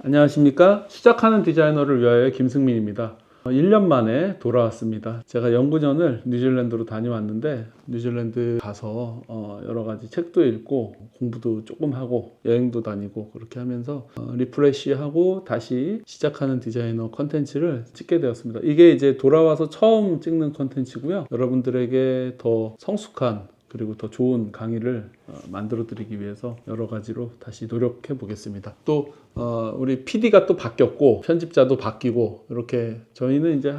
안녕하십니까. 시작하는 디자이너를 위하여 김승민입니다. 1년 만에 돌아왔습니다. 제가 연구년을 뉴질랜드로 다녀왔는데 뉴질랜드 가서 여러 가지 책도 읽고 공부도 조금 하고 여행도 다니고 그렇게 하면서 리프레시하고 다시 시작하는 디자이너 컨텐츠를 찍게 되었습니다. 이게 이제 돌아와서 처음 찍는 컨텐츠고요. 여러분들에게 더 성숙한 그리고 더 좋은 강의를 만들어 드리기 위해서 여러 가지로 다시 노력해 보겠습니다. 또 우리 PD가 또 바뀌었고 편집자도 바뀌고 이렇게 저희는 이제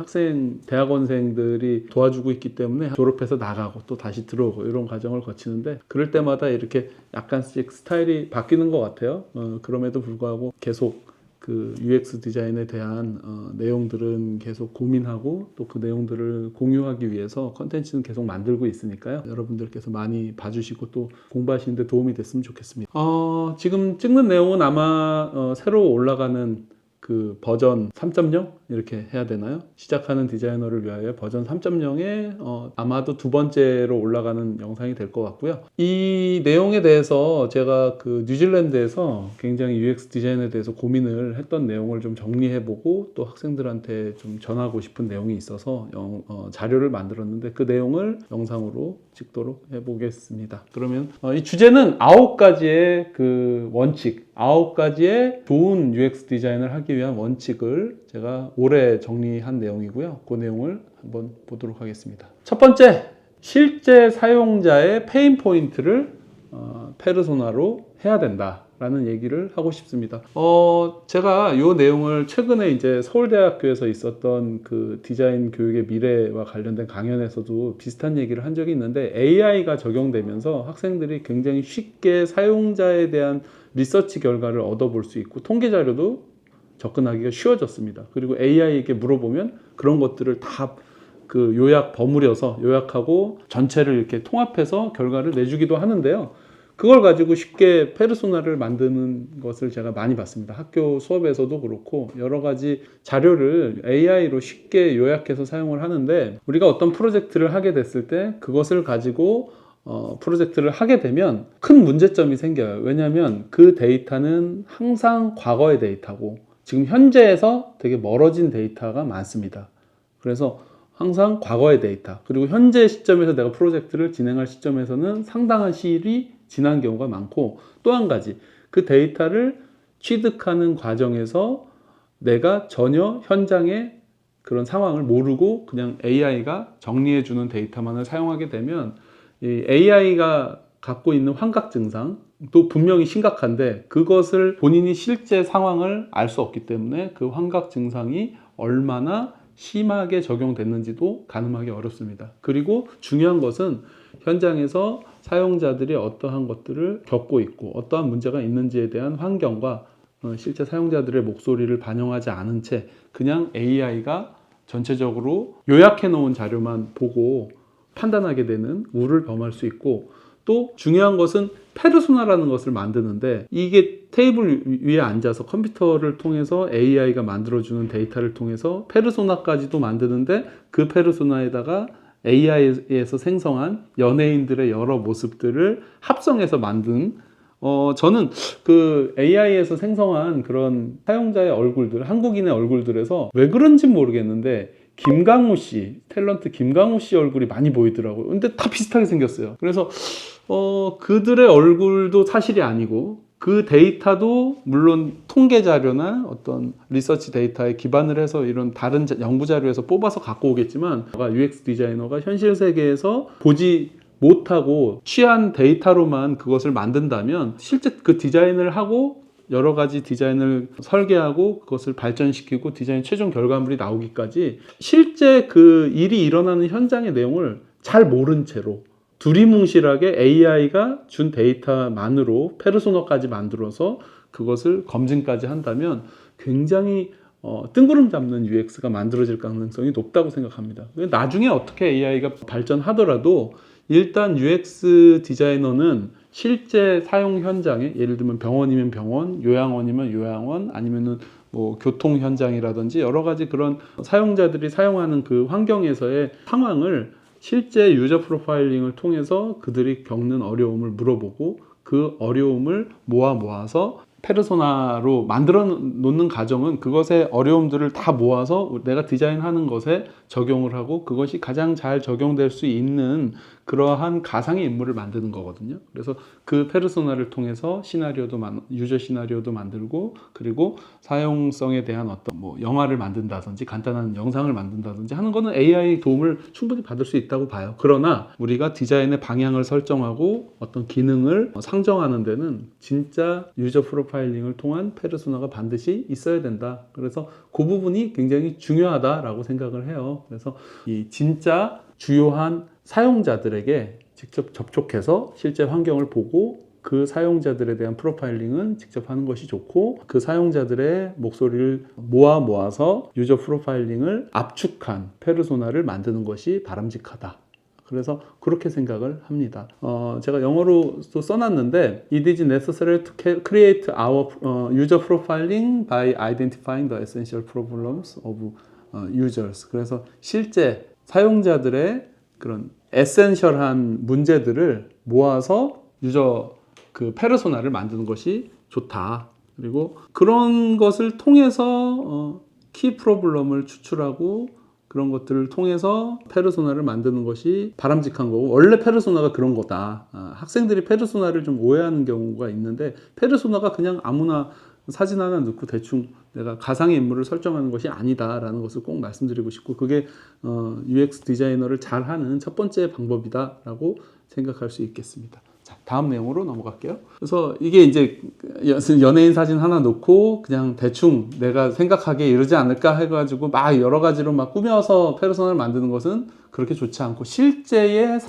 대학원생들이 도와주고 있기 때문에 졸업해서 나가고 또 다시 들어오고 이런 과정을 거치는데 그럴 때마다 이렇게 약간씩 스타일이 바뀌는 것 같아요. 그럼에도 불구하고 계속 그 UX 디자인에 대한 내용들은 계속 고민하고 또 그 내용들을 공유하기 위해서 컨텐츠는 계속 만들고 있으니까요. 여러분들께서 많이 봐주시고 또 공부하시는 데 도움이 됐으면 좋겠습니다. 지금 찍는 내용은 아마 새로 올라가는 그 버전 3.0 이렇게 해야 되나요? 시작하는 디자이너를 위하여 버전 3.0에 아마도 두 번째로 올라가는 영상이 될 것 같고요. 이 내용에 대해서 제가 그 뉴질랜드에서 굉장히 UX 디자인에 대해서 고민을 했던 내용을 좀 정리해보고 또 학생들한테 좀 전하고 싶은 내용이 있어서 자료를 만들었는데 그 내용을 영상으로 찍도록 해보겠습니다. 그러면 이 주제는 9가지의 그 원칙, 9가지의 좋은 UX 디자인을 하기 위한 원칙을 제가 올해 정리한 내용이고요. 그 내용을 한번 보도록 하겠습니다. 첫 번째, 실제 사용자의 페인 포인트를 페르소나로 해야 된다라는 얘기를 하고 싶습니다. 제가 이 내용을 최근에 이제 서울대학교에서 있었던 그 디자인 교육의 미래와 관련된 강연에서도 비슷한 얘기를 한 적이 있는데 AI가 적용되면서 학생들이 굉장히 쉽게 사용자에 대한 리서치 결과를 얻어볼 수 있고 통계 자료도 접근하기가 쉬워졌습니다. 그리고 AI에게 물어보면 그런 것들을 다 그 버무려서 요약하고 전체를 이렇게 통합해서 결과를 내주기도 하는데요. 그걸 가지고 쉽게 페르소나를 만드는 것을 제가 많이 봤습니다. 학교 수업에서도 그렇고 여러 가지 자료를 AI로 쉽게 요약해서 사용을 하는데 우리가 어떤 프로젝트를 하게 됐을 때 그것을 가지고 프로젝트를 하게 되면 큰 문제점이 생겨요. 왜냐하면 그 데이터는 항상 과거의 데이터고 지금 현재에서 되게 멀어진 데이터가 많습니다. 그래서 항상 과거의 데이터 그리고 현재 시점에서 내가 프로젝트를 진행할 시점에서는 상당한 시일이 지난 경우가 많고 또 한 가지 그 데이터를 취득하는 과정에서 내가 전혀 현장의 그런 상황을 모르고 그냥 AI가 정리해주는 데이터만을 사용하게 되면 이 AI가 갖고 있는 환각 증상도 분명히 심각한데 그것을 본인이 실제 상황을 알 수 없기 때문에 그 환각 증상이 얼마나 심하게 적용됐는지도 가늠하기 어렵습니다. 그리고 중요한 것은 현장에서 사용자들이 어떠한 것들을 겪고 있고 어떠한 문제가 있는지에 대한 환경과 실제 사용자들의 목소리를 반영하지 않은 채 그냥 AI가 전체적으로 요약해 놓은 자료만 보고 판단하게 되는 우를 범할 수 있고 또 중요한 것은 페르소나라는 것을 만드는데 이게 테이블 위에 앉아서 컴퓨터를 통해서 AI가 만들어주는 데이터를 통해서 페르소나까지도 만드는데 그 페르소나에다가 AI에서 생성한 연예인들의 여러 모습들을 합성해서 만든 저는 그 AI에서 생성한 그런 사용자의 얼굴들, 한국인의 얼굴들에서 왜 그런지 모르겠는데 김강우 씨, 탤런트 김강우 씨 얼굴이 많이 보이더라고요. 근데 다 비슷하게 생겼어요. 그래서 그들의 얼굴도 사실이 아니고 그 데이터도 물론 통계 자료나 어떤 리서치 데이터에 기반을 해서 이런 다른 연구 자료에서 뽑아서 갖고 오겠지만 UX 디자이너가 현실 세계에서 보지 못하고 취한 데이터로만 그것을 만든다면 실제 그 디자인을 하고 여러 가지 디자인을 설계하고 그것을 발전시키고 디자인 최종 결과물이 나오기까지 실제 그 일이 일어나는 현장의 내용을 잘 모른 채로 두리뭉실하게 AI가 준 데이터만으로 페르소나까지 만들어서 그것을 검증까지 한다면 굉장히 뜬구름 잡는 UX가 만들어질 가능성이 높다고 생각합니다. 나중에 어떻게 AI가 발전하더라도 일단 UX 디자이너는 실제 사용 현장에 예를 들면 병원이면 병원, 요양원이면 요양원, 아니면은 뭐 교통 현장이라든지 여러 가지 그런 사용자들이 사용하는 그 환경에서의 상황을 실제 유저 프로파일링을 통해서 그들이 겪는 어려움을 물어보고 그 어려움을 모아서 페르소나로 만들어 놓는 과정은 그것의 어려움들을 다 모아서 내가 디자인하는 것에 적용을 하고 그것이 가장 잘 적용될 수 있는 그러한 가상의 인물을 만드는 거거든요. 그래서 그 페르소나를 통해서 유저 시나리오도 만들고, 그리고 사용성에 대한 어떤 뭐 영화를 만든다든지 간단한 영상을 만든다든지 하는 거는 AI 도움을 충분히 받을 수 있다고 봐요. 그러나 우리가 디자인의 방향을 설정하고 어떤 기능을 상정하는 데는 진짜 유저 프로파일링을 통한 페르소나가 반드시 있어야 된다. 그래서 그 부분이 굉장히 중요하다라고 생각을 해요. 그래서 이 진짜 주요한 사용자들에게 직접 접촉해서 실제 환경을 보고 그 사용자들에 대한 프로파일링은 직접 하는 것이 좋고, 그 사용자들의 목소리를 모아서 유저 프로파일링을 압축한 페르소나를 만드는 것이 바람직하다. 그래서 그렇게 생각을 합니다. 제가 영어로 또 써놨는데 It is necessary to create our user profiling by identifying the essential problems of users. 그래서 실제 사용자들의 그런 에센셜한 문제들을 모아서 유저 그 페르소나를 만드는 것이 좋다. 그리고 그런 것을 통해서 키 프로블럼을 추출하고 그런 것들을 통해서 페르소나를 만드는 것이 바람직한 거고, 원래 페르소나가 그런 거다. 학생들이 페르소나를 좀 오해하는 경우가 있는데, 페르소나가 그냥 아무나 사진 하나 넣고 대충 내가 가상의 인물을 설정하는 것이 아니다라는 것을 꼭 말씀드리고 싶고, 그게 UX 디자이너를 잘하는 첫 번째 방법이다라고 생각할 수 있겠습니다. 자, 다음 내용으로 넘어갈게요. 그래서 이게 이제 연예인 사진 하나 놓고 그냥 대충 내가 생각하기에 이러지 않을까 해가지고 막 여러 가지로 막 꾸며서 페르소나를 만드는 것은 그렇게 좋지 않고, 실제의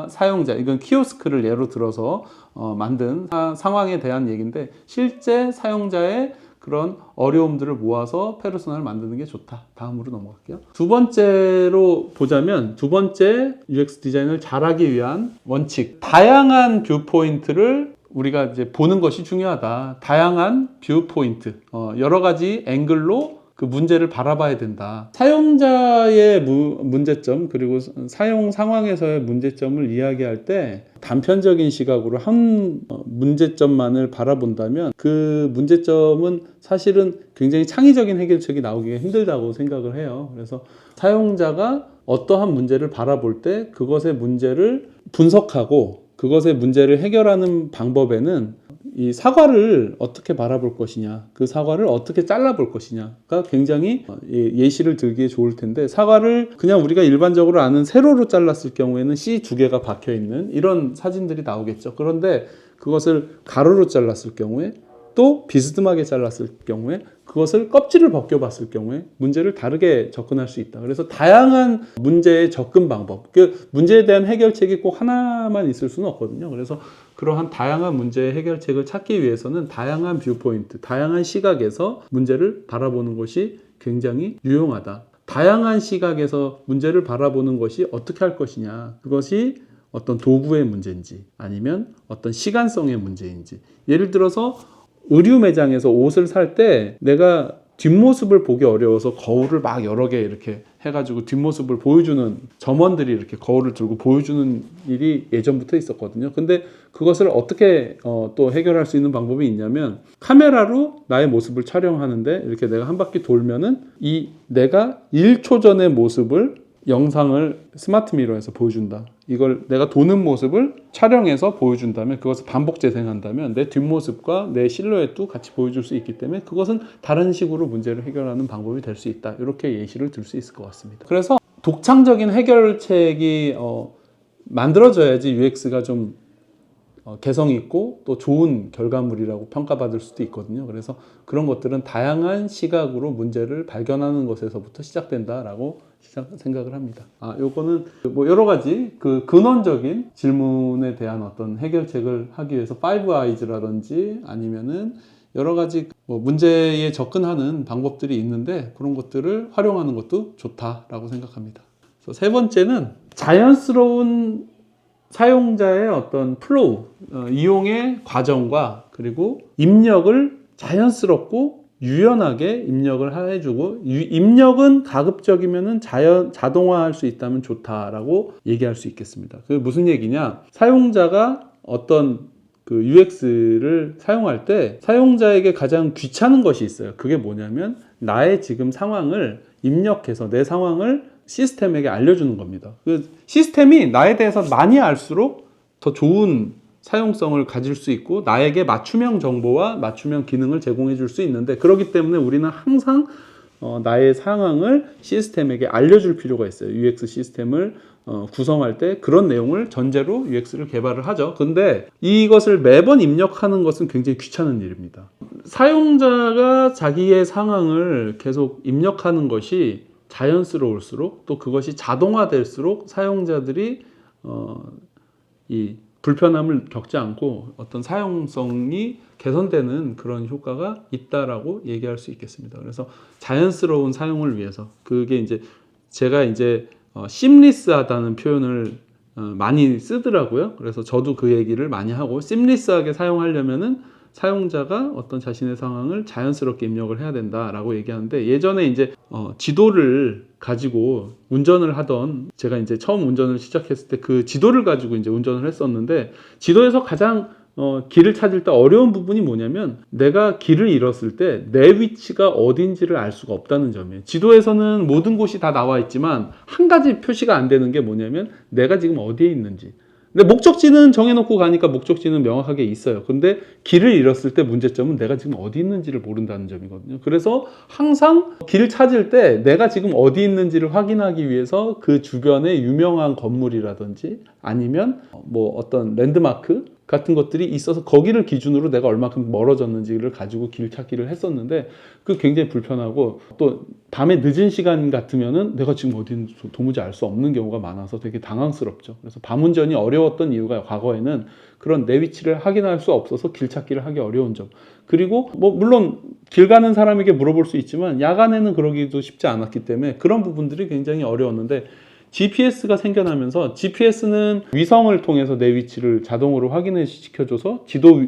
사용자, 이건 키오스크를 예로 들어서 만든 상황에 대한 얘기인데, 실제 사용자의 그런 어려움들을 모아서 페르소나를 만드는 게 좋다. 다음으로 넘어갈게요. 두 번째로 보자면, 두 번째 UX 디자인을 잘하기 위한 원칙, 다양한 뷰 포인트를 우리가 이제 보는 것이 중요하다. 다양한 뷰 포인트, 여러 가지 앵글로 그 문제를 바라봐야 된다. 사용자의 문제점, 그리고 사용 상황에서의 문제점을 이야기할 때 단편적인 시각으로 한 문제점만을 바라본다면 그 문제점은 사실은 굉장히 창의적인 해결책이 나오기가 힘들다고 생각을 해요. 그래서 사용자가 어떠한 문제를 바라볼 때 그것의 문제를 분석하고 그것의 문제를 해결하는 방법에는 이 사과를 어떻게 바라볼 것이냐, 그 사과를 어떻게 잘라볼 것이냐가 굉장히 예시를 들기에 좋을 텐데, 사과를 그냥 우리가 일반적으로 아는 세로로 잘랐을 경우에는 씨 두 개가 박혀 있는 이런 사진들이 나오겠죠. 그런데 그것을 가로로 잘랐을 경우에, 또 비스듬하게 잘랐을 경우에, 그것을 껍질을 벗겨봤을 경우에 문제를 다르게 접근할 수 있다. 그래서 다양한 문제의 접근 방법, 그 문제에 대한 해결책이 꼭 하나만 있을 수는 없거든요. 그래서 그러한 다양한 문제의 해결책을 찾기 위해서는 다양한 뷰포인트, 다양한 시각에서 문제를 바라보는 것이 굉장히 유용하다. 다양한 시각에서 문제를 바라보는 것이 어떻게 할 것이냐, 그것이 어떤 도구의 문제인지 아니면 어떤 시간성의 문제인지. 예를 들어서 의류 매장에서 옷을 살 때 내가 뒷모습을 보기 어려워서 거울을 막 여러 개 이렇게 해가지고 뒷모습을 보여주는, 점원들이 이렇게 거울을 들고 보여주는 일이 예전부터 있었거든요. 근데 그것을 어떻게 또 해결할 수 있는 방법이 있냐면, 카메라로 나의 모습을 촬영하는데 이렇게 내가 한 바퀴 돌면은 이 내가 1초 전의 모습을 영상을 스마트 미러에서 보여준다. 이걸 내가 도는 모습을 촬영해서 보여준다면, 그것을 반복 재생한다면 내 뒷모습과 내 실루엣도 같이 보여줄 수 있기 때문에 그것은 다른 식으로 문제를 해결하는 방법이 될 수 있다. 이렇게 예시를 들 수 있을 것 같습니다. 그래서 독창적인 해결책이 만들어져야지 UX가 좀 개성 있고 또 좋은 결과물이라고 평가받을 수도 있거든요. 그래서 그런 것들은 다양한 시각으로 문제를 발견하는 것에서부터 시작된다라고 생각을 합니다. 요거는 뭐 여러 가지 그 근원적인 질문에 대한 어떤 해결책을 하기 위해서 5Eyes라든지 아니면은 여러 가지 뭐 문제에 접근하는 방법들이 있는데, 그런 것들을 활용하는 것도 좋다라고 생각합니다. 그래서 세 번째는 자연스러운 사용자의 어떤 플로우, 이용의 과정과 그리고 입력을 자연스럽고 유연하게 입력을 해주고, 입력은 가급적이면은 자동화할 수 있다면 좋다라고 얘기할 수 있겠습니다. 그게 무슨 얘기냐? 사용자가 어떤 그 UX를 사용할 때 사용자에게 가장 귀찮은 것이 있어요. 그게 뭐냐면 나의 지금 상황을 입력해서 내 상황을 시스템에게 알려주는 겁니다. 그 시스템이 나에 대해서 많이 알수록 더 좋은 사용성을 가질 수 있고 나에게 맞춤형 정보와 맞춤형 기능을 제공해 줄 수 있는데, 그렇기 때문에 우리는 항상 나의 상황을 시스템에게 알려줄 필요가 있어요. UX 시스템을 구성할 때 그런 내용을 전제로 UX를 개발을 하죠. 근데 이것을 매번 입력하는 것은 굉장히 귀찮은 일입니다. 사용자가 자기의 상황을 계속 입력하는 것이 자연스러울수록, 또 그것이 자동화될수록 사용자들이 이 불편함을 겪지 않고 어떤 사용성이 개선되는 그런 효과가 있다라고 얘기할 수 있겠습니다. 그래서 자연스러운 사용을 위해서, 그게 이제 제가 이제 심리스하다는 표현을 많이 쓰더라고요. 그래서 저도 그 얘기를 많이 하고, 심리스하게 사용하려면은 사용자가 어떤 자신의 상황을 자연스럽게 입력을 해야 된다라고 얘기하는데, 예전에 이제 지도를 가지고 운전을 하던, 제가 이제 처음 운전을 시작했을 때 그 지도를 가지고 이제 운전을 했었는데, 지도에서 가장 길을 찾을 때 어려운 부분이 뭐냐면 내가 길을 잃었을 때 내 위치가 어딘지를 알 수가 없다는 점이에요. 지도에서는 모든 곳이 다 나와 있지만 한 가지 표시가 안 되는 게 뭐냐면 내가 지금 어디에 있는지. 근데 목적지는 정해놓고 가니까 목적지는 명확하게 있어요. 근데 길을 잃었을 때 문제점은 내가 지금 어디 있는지를 모른다는 점이거든요. 그래서 항상 길을 찾을 때 내가 지금 어디 있는지를 확인하기 위해서 그 주변에 유명한 건물이라든지 아니면 뭐 어떤 랜드마크 같은 것들이 있어서 거기를 기준으로 내가 얼마큼 멀어졌는지를 가지고 길 찾기를 했었는데, 그 굉장히 불편하고, 또 밤에 늦은 시간 같으면은 내가 지금 어디 있는지 도무지 알 수 없는 경우가 많아서 되게 당황스럽죠. 그래서 밤 운전이 어려웠던 이유가 과거에는 그런 내 위치를 확인할 수 없어서 길 찾기를 하기 어려운 점, 그리고 뭐 물론 길 가는 사람에게 물어볼 수 있지만 야간에는 그러기도 쉽지 않았기 때문에 그런 부분들이 굉장히 어려웠는데, GPS가 생겨나면서, GPS는 위성을 통해서 내 위치를 자동으로 확인을 시켜줘서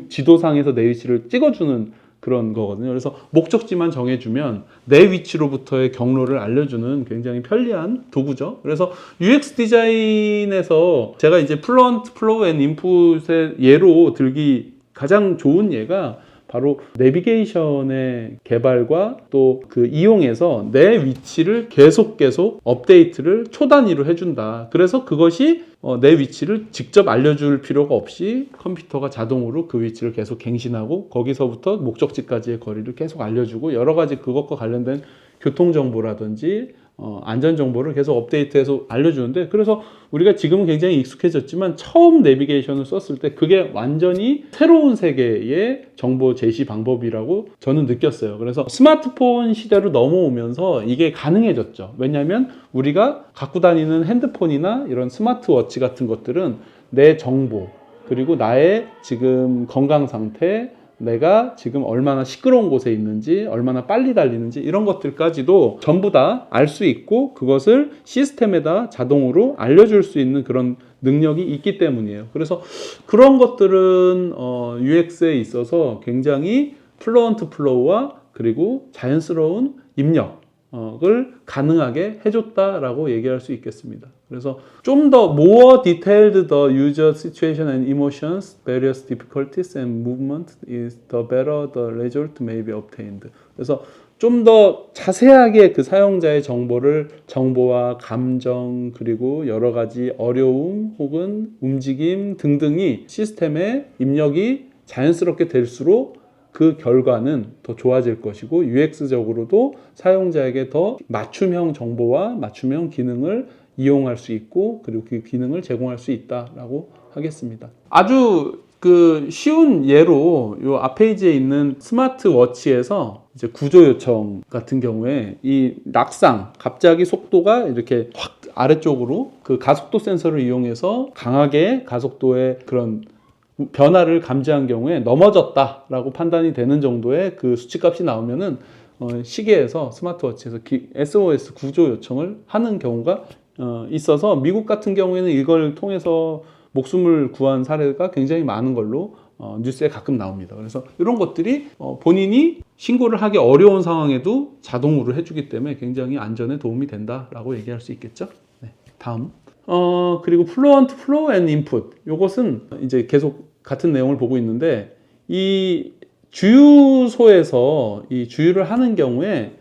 지도상에서 내 위치를 찍어주는 그런 거거든요. 그래서 목적지만 정해주면 내 위치로부터의 경로를 알려주는 굉장히 편리한 도구죠. 그래서 UX 디자인에서 제가 이제 플루언트 플로우 앤 인풋의 예로 들기 가장 좋은 예가 바로 내비게이션의 개발과 또 그 이용해서 내 위치를 계속 업데이트를 초단위로 해준다. 그래서 그것이 내 위치를 직접 알려줄 필요가 없이 컴퓨터가 자동으로 그 위치를 계속 갱신하고 거기서부터 목적지까지의 거리를 계속 알려주고, 여러 가지 그것과 관련된 교통정보라든지 안전정보를 계속 업데이트해서 알려주는데, 그래서 우리가 지금은 굉장히 익숙해졌지만 처음 내비게이션을 썼을 때 그게 완전히 새로운 세계의 정보 제시 방법이라고 저는 느꼈어요. 그래서 스마트폰 시대로 넘어오면서 이게 가능해졌죠. 왜냐하면 우리가 갖고 다니는 핸드폰이나 이런 스마트워치 같은 것들은 내 정보, 그리고 나의 지금 건강 상태, 내가 지금 얼마나 시끄러운 곳에 있는지, 얼마나 빨리 달리는지, 이런 것들까지도 전부 다 알 수 있고 그것을 시스템에다 자동으로 알려줄 수 있는 그런 능력이 있기 때문이에요. 그래서 그런 것들은 UX에 있어서 굉장히 플루언트 플로우와 그리고 자연스러운 입력을 가능하게 해줬다라고 얘기할 수 있겠습니다. 그래서 좀 더 more detailed the user situation and emotions, various difficulties and movement is the better the result may be obtained. 그래서 좀 더 자세하게 그 사용자의 정보와 감정, 그리고 여러 가지 어려움 혹은 움직임 등등이 시스템에 입력이 자연스럽게 될수록 그 결과는 더 좋아질 것이고, UX적으로도 사용자에게 더 맞춤형 정보와 맞춤형 기능을 이용할 수 있고, 그리고 그 기능을 제공할 수 있다라고 하겠습니다. 아주 그 쉬운 예로 요 앞페이지에 있는 스마트워치에서 이제 구조 요청 같은 경우에 이 낙상, 갑자기 속도가 이렇게 확 아래쪽으로 그 가속도 센서를 이용해서 강하게 가속도의 그런 변화를 감지한 경우에 넘어졌다라고 판단이 되는 정도의 그 수치값이 나오면은 시계에서, 스마트워치에서 SOS 구조 요청을 하는 경우가 있어서, 미국 같은 경우에는 이걸 통해서 목숨을 구한 사례가 굉장히 많은 걸로 뉴스에 가끔 나옵니다. 그래서 이런 것들이 본인이 신고를 하기 어려운 상황에도 자동으로 해주기 때문에 굉장히 안전에 도움이 된다라고 얘기할 수 있겠죠. 네, 다음. 그리고 fluent flow and input. 요것은 이제 계속 같은 내용을 보고 있는데, 이 주유소에서 이 주유를 하는 경우에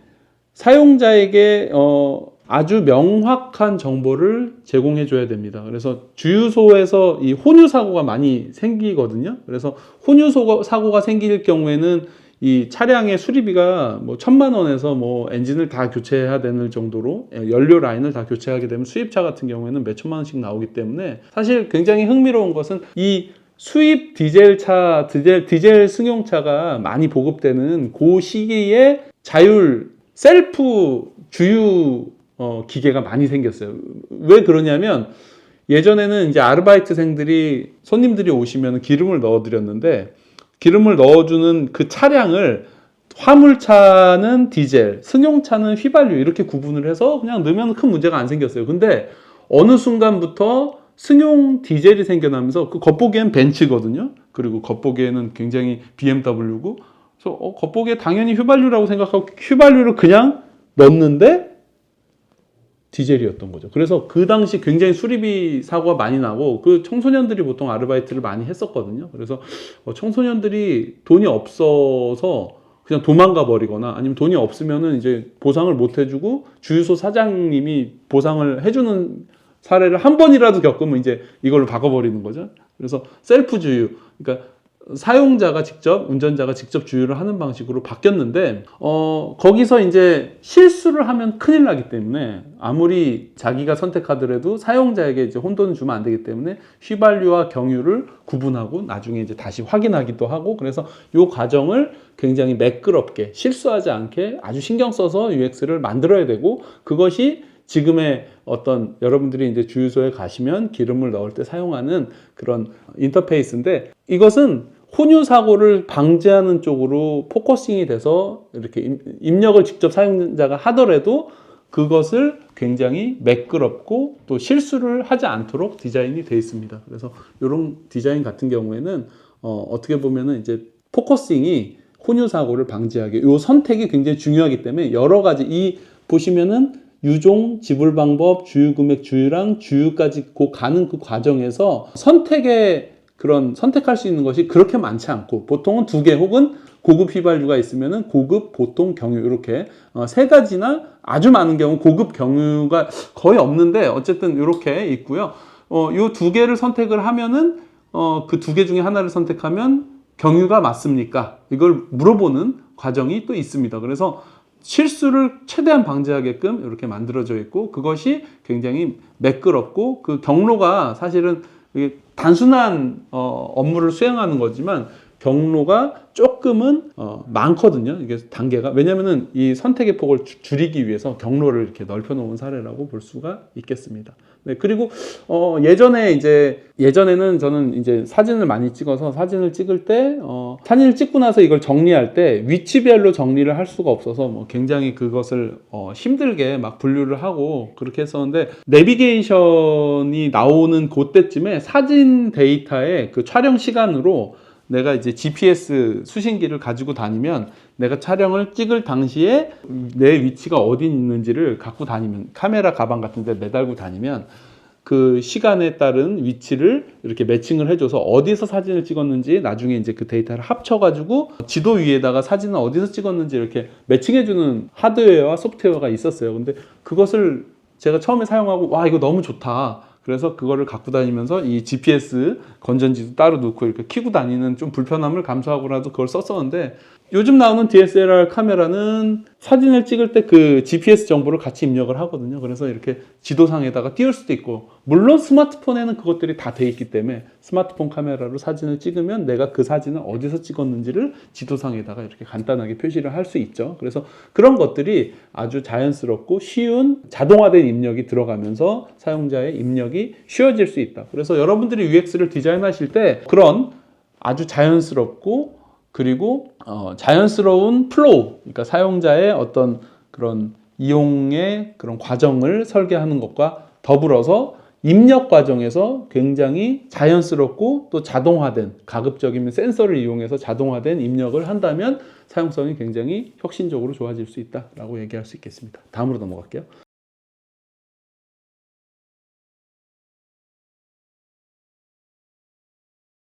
사용자에게 아주 명확한 정보를 제공해 줘야 됩니다. 그래서 주유소에서 이 혼유 사고가 많이 생기거든요. 그래서 혼유 사고가 생길 경우에는 이 차량의 수리비가 뭐 1,000만 원에서 뭐 엔진을 다 교체해야 되는 정도로, 연료 라인을 다 교체하게 되면 수입차 같은 경우에는 몇 천만 원씩 나오기 때문에, 사실 굉장히 흥미로운 것은 이 수입 디젤차, 디젤 승용차가 많이 보급되는 그 시기에 자율 셀프 주유 기계가 많이 생겼어요. 왜 그러냐면, 예전에는 이제 아르바이트생들이, 손님들이 오시면 기름을 넣어드렸는데, 기름을 넣어주는 그 차량을 화물차는 디젤, 승용차는 휘발유 이렇게 구분을 해서 그냥 넣으면 큰 문제가 안 생겼어요. 근데 어느 순간부터 승용 디젤이 생겨나면서, 그 겉보기엔 벤츠거든요. 그리고 겉보기에는 굉장히 BMW고, 그래서 겉보기에 당연히 휘발유라고 생각하고 휘발유를 그냥 넣었는데 디젤이었던 거죠. 그래서 그 당시 굉장히 수리비 사고가 많이 나고, 그 청소년들이 보통 아르바이트를 많이 했었거든요. 그래서 청소년들이 돈이 없어서 그냥 도망가 버리거나, 아니면 돈이 없으면은 이제 보상을 못 해주고 주유소 사장님이 보상을 해주는 사례를 한 번이라도 겪으면 이제 이걸로 바꿔버리는 거죠. 그래서 셀프 주유, 그러니까 사용자가 직접, 운전자가 직접 주유를 하는 방식으로 바뀌었는데, 거기서 이제 실수를 하면 큰일 나기 때문에, 아무리 자기가 선택하더라도 사용자에게 이제 혼돈을 주면 안 되기 때문에 휘발유와 경유를 구분하고 나중에 이제 다시 확인하기도 하고, 그래서 이 과정을 굉장히 매끄럽게 실수하지 않게 아주 신경 써서 UX를 만들어야 되고, 그것이 지금의 어떤, 여러분들이 이제 주유소에 가시면 기름을 넣을 때 사용하는 그런 인터페이스인데, 이것은 혼유 사고를 방지하는 쪽으로 포커싱이 돼서 이렇게 입력을 직접 사용자가 하더라도 그것을 굉장히 매끄럽고 또 실수를 하지 않도록 디자인이 되어 있습니다. 그래서 이런 디자인 같은 경우에는 어떻게 보면은 이제 포커싱이 혼유 사고를 방지하기, 이 선택이 굉장히 중요하기 때문에, 여러 가지 보시면은 유종, 지불 방법, 주유 금액, 주유랑 주유까지 가는 그 과정에서 선택할 수 있는 것이 그렇게 많지 않고, 보통은 2개 혹은 고급 휘발유가 있으면은 고급, 보통, 경유, 이렇게 3가지나, 아주 많은 경우 고급 경유가 거의 없는데 어쨌든 이렇게 있고요. 요 2개를 선택을 하면은 그 2개 중에 하나를 선택하면 경유가 맞습니까? 이걸 물어보는 과정이 또 있습니다. 그래서 실수를 최대한 방지하게끔 이렇게 만들어져 있고, 그것이 굉장히 매끄럽고, 그 경로가 사실은 단순한 업무를 수행하는 거지만 경로가 조금은 많거든요. 이게 단계가. 왜냐면은 이 선택의 폭을 줄이기 위해서 경로를 이렇게 넓혀 놓은 사례라고 볼 수가 있겠습니다. 네, 그리고 예전에는 저는 이제 사진을 많이 찍어서, 사진을 찍을 때 사진을 찍고 나서 이걸 정리할 때 위치별로 정리를 할 수가 없어서 뭐 굉장히 그것을 힘들게 막 분류를 하고 그렇게 했었는데, 내비게이션이 나오는 그때쯤에 사진 데이터에 그 촬영 시간으로 내가 이제 GPS 수신기를 가지고 다니면, 내가 촬영을 찍을 당시에 내 위치가 어디 있는지를 갖고 다니면, 카메라 가방 같은 데 매달고 다니면 그 시간에 따른 위치를 이렇게 매칭을 해줘서 어디서 사진을 찍었는지 나중에 이제 그 데이터를 합쳐가지고 지도 위에다가 사진을 어디서 찍었는지 이렇게 매칭해주는 하드웨어와 소프트웨어가 있었어요. 근데 그것을 제가 처음에 사용하고, 와, 이거 너무 좋다. 그래서 그거를 갖고 다니면서 이 GPS 건전지도 따로 넣고 이렇게 켜고 다니는 좀 불편함을 감수하고라도 그걸 썼었는데, 요즘 나오는 DSLR 카메라는 사진을 찍을 때 그 GPS 정보를 같이 입력을 하거든요. 그래서 이렇게 지도상에다가 띄울 수도 있고, 물론 스마트폰에는 그것들이 다 돼 있기 때문에 스마트폰 카메라로 사진을 찍으면 내가 그 사진을 어디서 찍었는지를 지도상에다가 이렇게 간단하게 표시를 할 수 있죠. 그래서 그런 것들이 아주 자연스럽고 쉬운 자동화된 입력이 들어가면서 사용자의 입력이 쉬워질 수 있다. 그래서 여러분들이 UX를 디자인하실 때 그런 아주 자연스럽고, 그리고 자연스러운 플로우, 그러니까 사용자의 어떤 그런 이용의 그런 과정을 설계하는 것과 더불어서 입력 과정에서 굉장히 자연스럽고 또 자동화된, 가급적이면 센서를 이용해서 자동화된 입력을 한다면 사용성이 굉장히 혁신적으로 좋아질 수 있다라고 얘기할 수 있겠습니다. 다음으로 넘어갈게요.